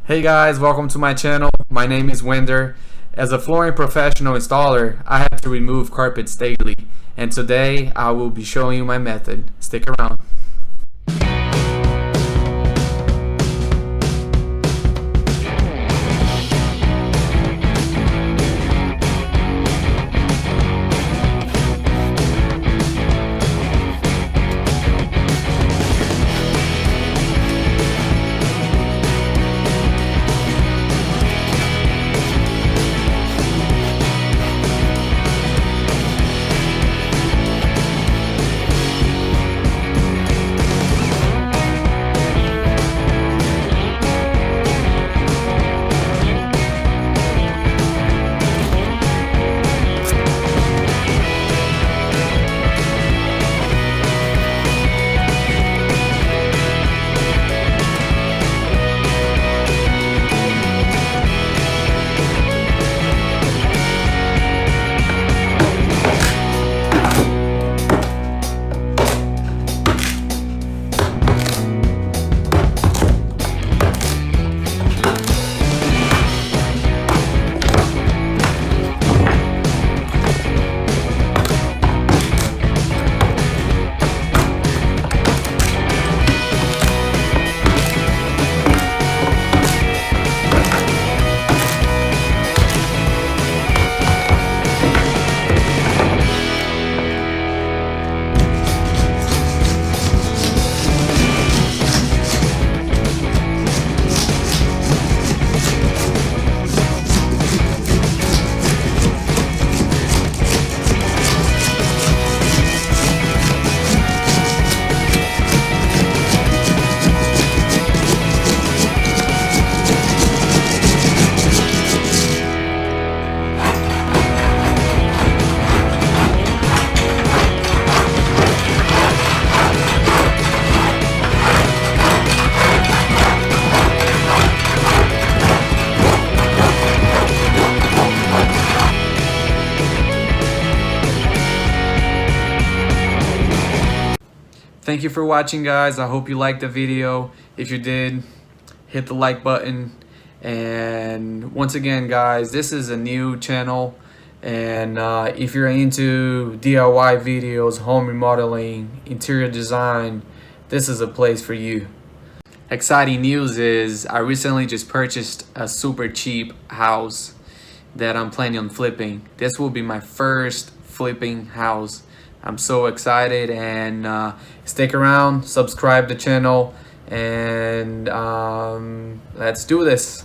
Hey guys, welcome to my channel. My name is Wender. As a flooring professional installer, I have to remove carpets daily, and today I will be showing you my method. Stick around. Thank you for watching, guys. I hope you liked the video. If you did, hit the like button. And once again, guys, this is a new channel, and if you're into DIY videos, home remodeling, interior design, this is a place for you. Exciting news is I recently just purchased a super cheap house that I'm planning on flipping. This will be my first flipping house. I'm so excited, and stick around, subscribe to the channel, and let's do this.